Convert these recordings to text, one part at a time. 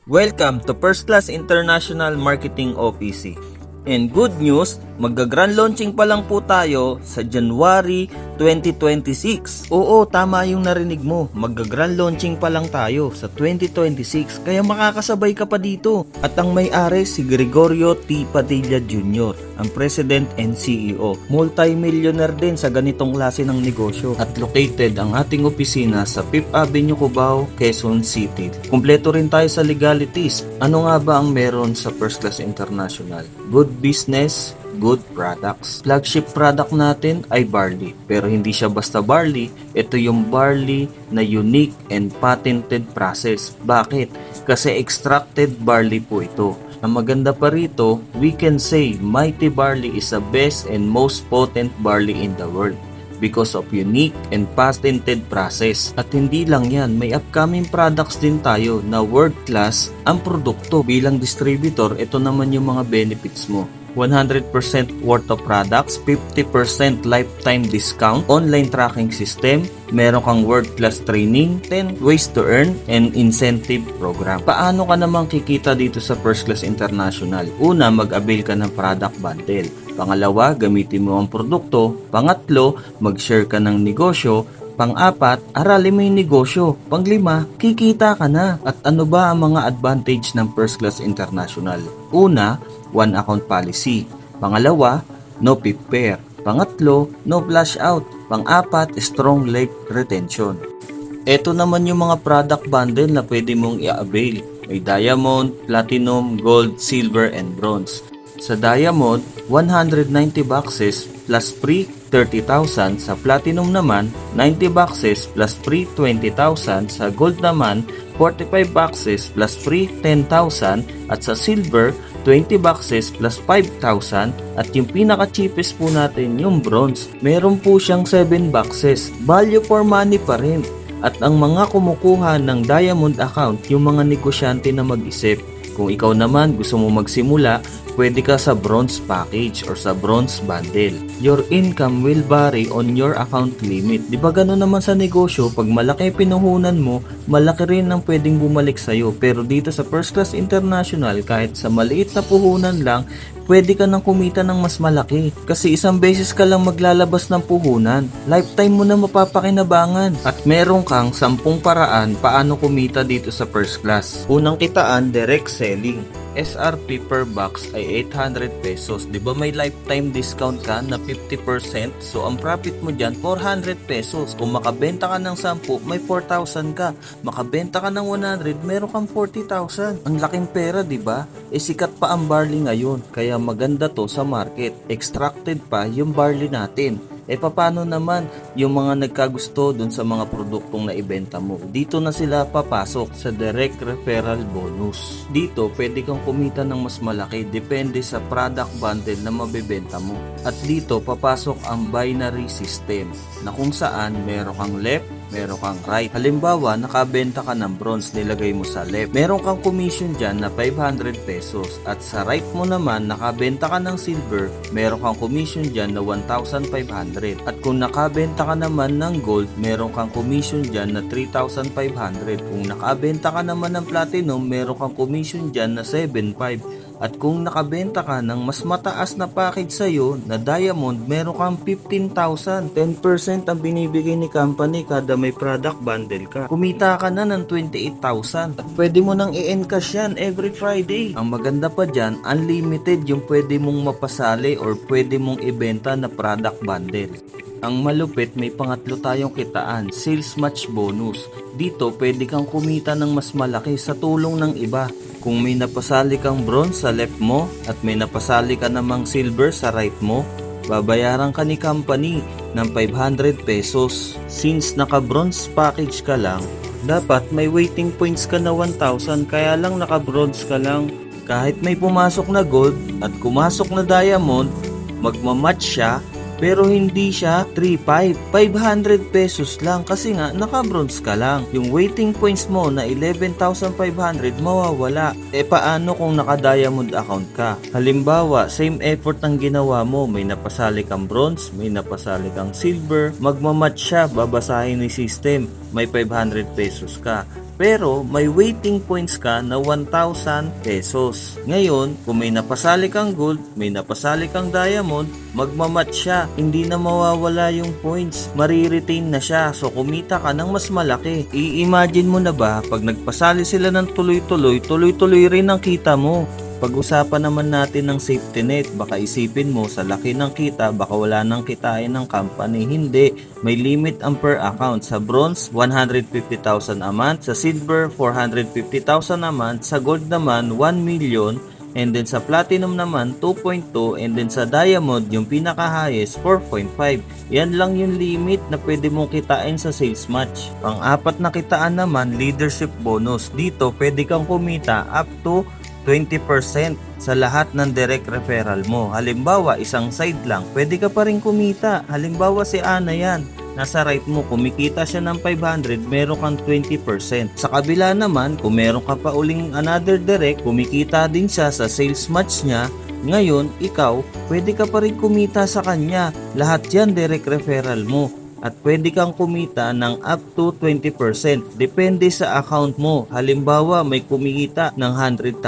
Welcome to First Class International Marketing OPC. And good news, magga-grand launching pa lang po tayo sa January 2026. Oo, tama yung narinig mo. Magga-grand launching pa lang tayo sa 2026. Kaya makakasabay ka pa dito. At ang may-ari si Gregorio T. Padilla Jr., ang President and CEO. Multi-millionaire din sa ganitong klase ng negosyo. At located ang ating opisina sa 5th Avenue, Cubao, Quezon City. Kumpleto rin tayo sa legalities. Ano nga ba ang meron sa First Class International? Good business, good products. Flagship product natin ay barley. Pero hindi siya basta barley, ito yung barley na unique and patented process. Bakit? Kasi extracted barley po ito. Ang maganda pa rito, we can say Mighty Barley is the best and most potent barley in the world because of unique and patented process. At hindi lang yan, may upcoming products din tayo na world class ang produkto. Bilang distributor, ito naman yung mga benefits mo. 100% worth of products, 50% lifetime discount, online tracking system, meron kang world-class training, 10 ways to earn, and incentive program. Paano ka naman kikita dito sa First Class International? Una, mag-avail ka ng product bundle. Pangalawa, gamitin mo ang produkto. Pangatlo, mag-share ka ng negosyo. Pang-apat, aralin mo yung negosyo. Pang-lima, kikita ka na. At ano ba ang mga advantage ng First Class International? Una, one account policy. Pangalawa, no PIP pair. Pangatlo, no flash out. Pang-apat, strong life retention. Ito naman yung mga product bundle na pwede mong i-avail. May diamond, platinum, gold, silver, and bronze. Sa diamond, 190 boxes plus free 30,000. Sa platinum naman, 90 boxes plus free 20,000. Sa gold naman, 45 boxes plus free 10,000. At sa silver, 20 boxes plus 5,000. At yung pinaka-cheapest po natin, yung bronze, meron po siyang 7 boxes. Value for money pa rin. At ang mga kumukuha ng diamond account, yung mga negosyante na mag-isip. Kung ikaw naman gusto mo magsimula, pwede ka sa bronze package or sa bronze bundle. Your income will vary on your account limit. Di ba gano'n naman sa negosyo, pag malaki pinuhunan mo, malaki rin ang pwedeng bumalik sa'yo. Pero dito sa First Class International, kahit sa maliit na puhunan lang, pwede ka nang kumita ng mas malaki. Kasi isang beses ka lang maglalabas ng puhunan. Lifetime mo na mapapakinabangan. At meron kang 10 paraan paano kumita dito sa First Class. Unang kitaan, direct selling. SRP per box ay 800 pesos. Di ba may lifetime discount ka na 50%? So ang profit mo dyan, 400 pesos. Kung makabenta ka ng 10, may 4,000 ka. Makabenta ka ng 100, meron kang 40,000. Ang laking pera, di ba? Sikat pa ang barley ngayon. Kaya maganda to sa market. Extracted pa yung barley natin. Paano naman yung mga nagkagusto dun sa mga produktong naibenta mo? Dito na sila papasok sa direct referral bonus. Dito, pwede kang kumita ng mas malaki depende sa product bundle na mabebenta mo. At dito, papasok ang binary system na kung saan meron kang left, meron kang right. Halimbawa, nakabenta ka ng bronze, nilagay mo sa left. Meron kang commission dyan na 500 pesos. At sa right mo naman, nakabenta ka ng silver, meron kang commission dyan na 1,500. At kung nakabenta ka naman ng gold, meron kang commission dyan na 3,500. Kung nakabenta ka naman ng platinum, meron kang commission dyan na 7,500. At kung nakabenta ka ng mas mataas na package sa'yo na diamond, meron kang 15,000. 10% ang binibigay ni company kada may product bundle ka. Kumita ka na ng 28,000. At pwede mo nang i-encash yan every Friday. Ang maganda pa dyan, unlimited yung pwede mong mapasali or pwede mong ibenta na product bundle. Ang malupit, may pangatlo tayong kitaan, sales match bonus. Dito, pwede kang kumita ng mas malaki sa tulong ng iba. Kung may napasali kang bronze sa left mo at may napasali ka namang silver sa right mo, babayaran ka ni company ng 500 pesos. Since naka-bronze package ka lang, dapat may waiting points ka na 1,000 kaya lang naka-bronze ka lang. Kahit may pumasok na gold at kumasok na diamond, magmamatch siya. Pero hindi siya 3,500. 500 pesos lang kasi nga naka-bronze ka lang. Yung waiting points mo na 11,500 mawawala. Paano kung naka-diamond account ka? Halimbawa, same effort ang ginawa mo. May napasali kang bronze, may napasali kang silver. Magmamatch siya, babasahin ni system. May 500 pesos ka. pero may waiting points ka na 1,000 pesos. Ngayon, kung may napasali kang gold, may napasali kang diamond, magmamatch siya. Hindi na mawawala yung points. Mariretain na siya. So, kumita ka ng mas malaki. I-imagine mo na ba, pag nagpasali sila ng tuloy-tuloy, tuloy-tuloy rin ang kita mo. Pag-usapan naman natin ng safety net, baka isipin mo sa laki ng kita, baka wala nang kitain ng company. Hindi, may limit ang per account. Sa bronze, 150,000 a month. Sa silver, 450,000 a month. Sa gold naman, 1 million. And then sa platinum naman, 2.2. And then sa diamond, yung pinaka-highest, 4.5. Yan lang yung limit na pwede mong kitain sa sales match. Pang-apat na kitaan naman, leadership bonus. Dito, pwede kang kumita up to 20% sa lahat ng direct referral mo. Halimbawa, isang side lang, pwede ka pa rin kumita. Halimbawa, si Ana yan. Nasa right mo, kumikita siya ng 500, meron kang 20%. Sa kabila naman, kung meron ka pa uling another direct, kumikita din siya sa sales match niya. Ngayon, ikaw, pwede ka pa rin kumita sa kanya. Lahat yan direct referral mo. At pwede kang kumita ng up to 20%. Depende sa account mo. Halimbawa, may kumikita ng 100,000.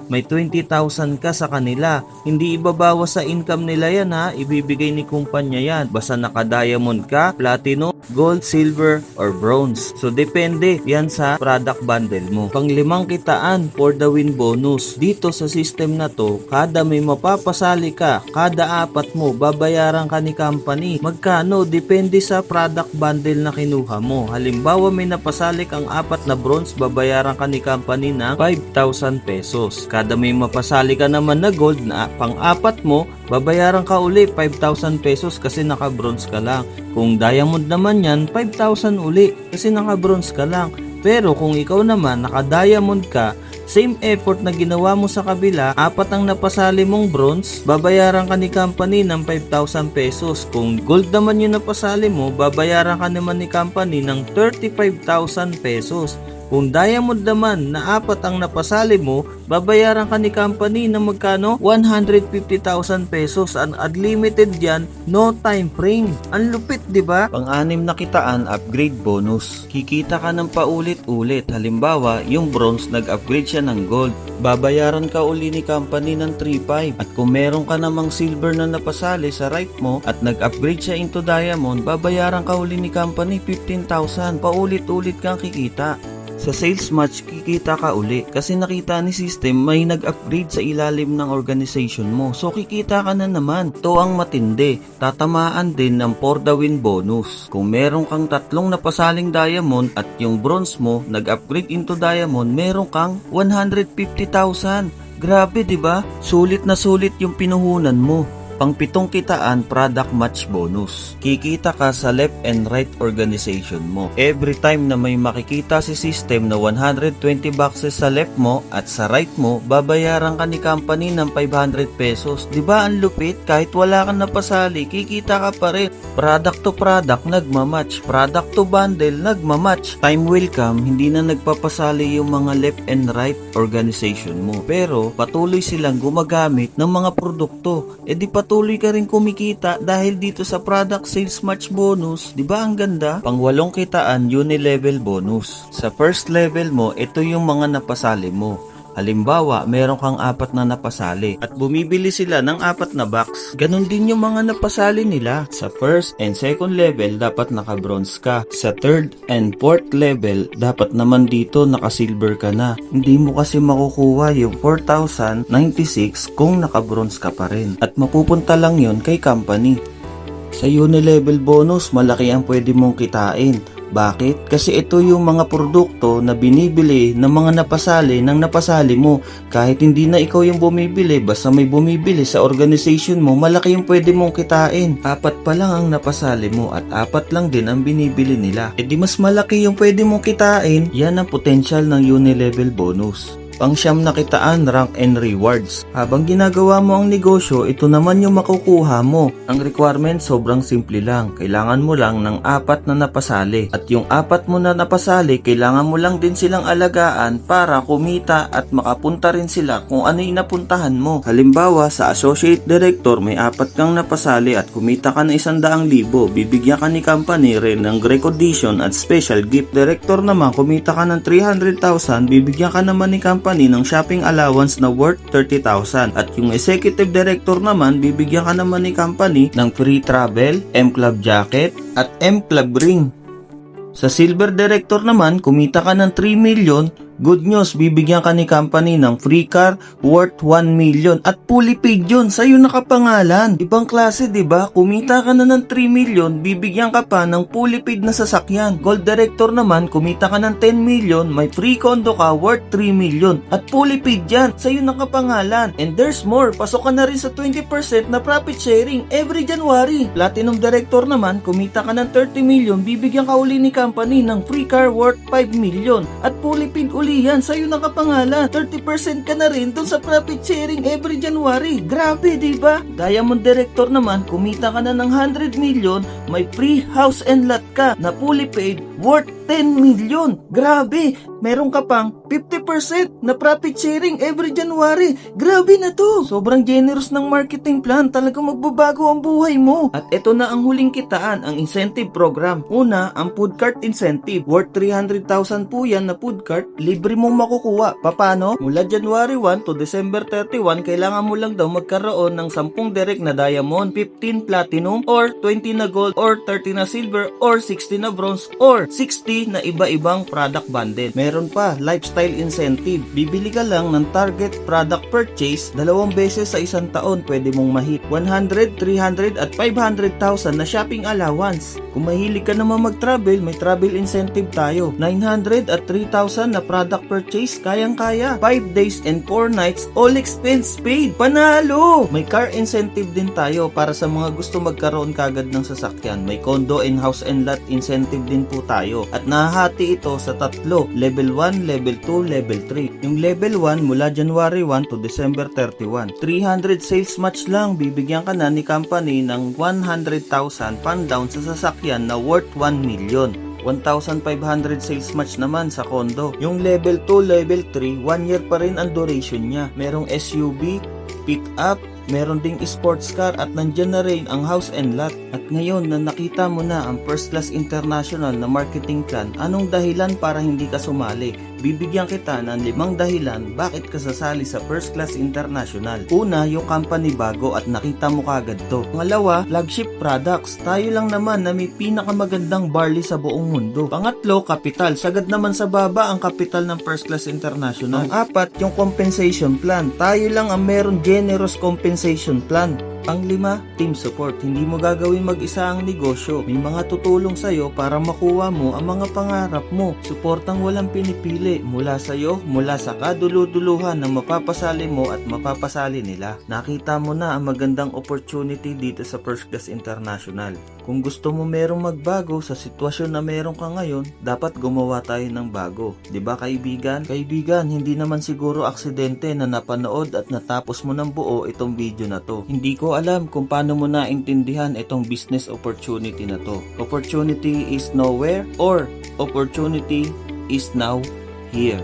May 20,000 ka sa kanila. Hindi ibabawas sa income nila yan ha. Ibibigay ni kumpanya yan. Basta naka-diamond ka, platinum, gold, silver, or bronze. So, depende yan sa product bundle mo. Pang-limang kitaan for the win bonus. Dito sa system na to, kada may mapapasali ka, kada apat mo, babayaran ka ni company. Magkano? Depende sa product bundle na kinuha mo. Halimbawa, may napasali kang apat na bronze, babayaran ka ni company ng 5,000 pesos. Kada may mapasali ka naman na gold na pang-apat mo, babayaran ka uli 5,000 pesos kasi naka-bronze ka lang. Kung diamond naman yan, 5,000 uli kasi naka-bronze ka lang. Pero kung ikaw naman naka-diamond ka, same effort na ginawa mo sa kabila, apat ang napasali mong bronze, babayaran ka ni company ng 5,000 pesos. Kung gold naman yung napasali mo, babayaran ka naman ni company ng 35,000 pesos. Kung diamond naman na apat ang napasali mo, babayaran ka ni company ng magkano? 150,000 pesos. Ang unlimited yan, no time frame. Ang lupit, di ba? Pang-anim na kitaan, upgrade bonus. Kikita ka ng paulit-ulit. Halimbawa, yung bronze, nag-upgrade siya ng gold. Babayaran ka uli ni company ng 3,500. At kung meron ka namang silver na napasali sa right mo at nag-upgrade siya into diamond, babayaran ka uli ni company 15,000. Paulit-ulit kang kikita. Sa sales match, kikita ka uli kasi nakita ni system may nag-upgrade sa ilalim ng organization mo. So kikita ka na naman. Ito ang matindi. Tatamaan din ng for the win bonus. Kung meron kang tatlong napasaling diamond at yung bronze mo nag-upgrade into diamond, meron kang 150,000. Grabe, 'di ba? Sulit na sulit yung pinuhunan mo. Pang-pitong kitaan, product match bonus. Kikita ka sa left and right organization mo. Every time na may makikita si system na 120 boxes sa left mo at sa right mo, babayaran ka ni company ng 500 pesos. Diba ang lupit? Kahit wala kang napasali, kikita ka pa rin. Product to product, nagmamatch. Product to bundle, nagmamatch. Time will come, hindi na nagpapasali yung mga left and right organization mo. Pero patuloy silang gumagamit ng mga produkto. E di patuloy ka rin kumikita dahil dito sa product sales match bonus. Diba ang ganda? Pang-walong kitaan, uni-level bonus. Sa first level mo, ito yung mga napasali mo. Halimbawa, meron kang apat na napasali at bumibili sila ng apat na box. Ganon din yung mga napasali nila. Sa first and second level, dapat naka-bronze ka. Sa third and fourth level, dapat naman dito naka-silver ka na. Hindi mo kasi makukuha yung 4,096 kung naka-bronze ka pa rin. At mapupunta lang yon kay company. Sa uni-level bonus, malaki ang pwede mong kitain. Bakit? Kasi ito yung mga produkto na binibili ng mga napasali ng napasali mo. Kahit hindi na ikaw yung bumibili, basta may bumibili sa organization mo, malaki yung pwede mong kitain. Apat pa lang ang napasali mo at apat lang din ang binibili nila. E di mas malaki yung pwede mong kitain. Yan ang potential ng uni-level bonus. Pangsyam na kitaan, rank and rewards. Habang ginagawa mo ang negosyo, ito naman yung makukuha mo. Ang requirement sobrang simple lang. Kailangan mo lang ng 4 na napasali. At yung 4 mo na napasali, kailangan mo lang din silang alagaan para kumita at makapunta rin sila kung ano yung napuntahan mo. Halimbawa, sa associate director, may 4 kang napasali at kumita ka ng 100,000. Bibigyan ka ni company rin ng recognition at special gift. Director naman, kumita ka ng 300,000, bibigyan ka naman ni company ng shopping allowance na worth 30,000. At yung executive director naman, bibigyan ka naman ni company ng free travel, M-Club jacket, at M-Club ring. Sa silver director naman, kumita ka ng 3 million. Good news, bibigyan ka ni company ng free car worth 1 million at fully paid yun, sa'yo nakapangalan. Ibang klase, di ba? Kumita ka na ng 3 million, bibigyan ka pa ng fully paid na sasakyan. Gold director naman, kumita ka ng 10 million, may free condo ka worth 3 million at fully paid yan, sa'yo nakapangalan. And there's more, pasok ka na rin sa 20% na profit sharing every January. Platinum director naman, kumita ka ng 30 million, bibigyan ka uli ni company ng free car worth 5 million at fully paid uli yan, sa'yo nakapangalan. 30% ka na rin dun sa profit sharing every January. Grabe, diba? Diamond director naman, kumita ka na ng 100 million, may free house and lot ka na fully paid worth 10 million. Grabe, meron ka pang 50% na profit sharing every January. Grabe na to. Sobrang generous ng marketing plan. Talagang magbabago ang buhay mo. At ito na ang huling kitaan, ang incentive program. Una, ang food cart incentive. Worth 300,000 po yan na food cart. Libre mong makukuha. Paano? Mula January 1 to December 31, kailangan mo lang daw magkaroon ng 10 direct na diamond, 15 platinum, or 20 na gold, or 30 na silver, or 60 na bronze, or 60 na iba-ibang product bundle. Meron pa, lifestyle incentive. Bibili ka lang ng target product purchase 2 beses sa isang taon, pwede mong mahit 100, 300 at 500,000 na shopping allowance. Kung mahilig ka naman mag-travel, may travel incentive tayo. 900 at 3,000 na product purchase, kayang-kaya. 5 days and 4 nights, all expense paid. Panalo! May car incentive din tayo para sa mga gusto magkaroon kagad ng sasakyan. May condo and house and lot incentive din po tayo. At nahahati ito sa 3, level 1, level 2, level 3. Yung level 1 mula January 1 to December 31. 300 sales match lang, bibigyan ka na ni company ng 100,000 pan down sa sasakyan na worth 1 million. 1,500 sales match naman sa condo. Yung level 2, level 3, 1 year pa rin ang duration niya. Merong SUV, pick up, meron ding sports car at nandyan na rin ang house and lot. At ngayon na nakita mo na ang First Class International na marketing plan, anong dahilan para hindi ka sumali? Bibigyan kita ng 5 dahilan bakit ka sasali sa First Class International. Una, yung company bago at nakita mo kagad to. Pangalawa, flagship products. Tayo lang naman na may pinakamagandang barley sa buong mundo. Pangatlo, kapital. Sagad naman sa baba ang kapital ng First Class International. Pang-apat, yung compensation plan. Tayo lang ang meron generous compensation plan. Pang-5, team support. Hindi mo gagawin mag-isa ang negosyo. May mga tutulong sa'yo para makuha mo ang mga pangarap mo. Suportang walang pinipili. Mula sa'yo, mula sa kaduluduluhan na mapapasali mo at mapapasali nila. Nakita mo na ang magandang opportunity dito sa First Class International. Kung gusto mo merong magbago sa sitwasyon na meron ka ngayon, dapat gumawa tayo ng bago. 'Di ba kaibigan? Kaibigan, hindi naman siguro aksidente na napanood at natapos mo ng buo itong video na to. Hindi ko alam kung paano mo naintindihan itong business opportunity na to. Opportunity is nowhere or opportunity is now here.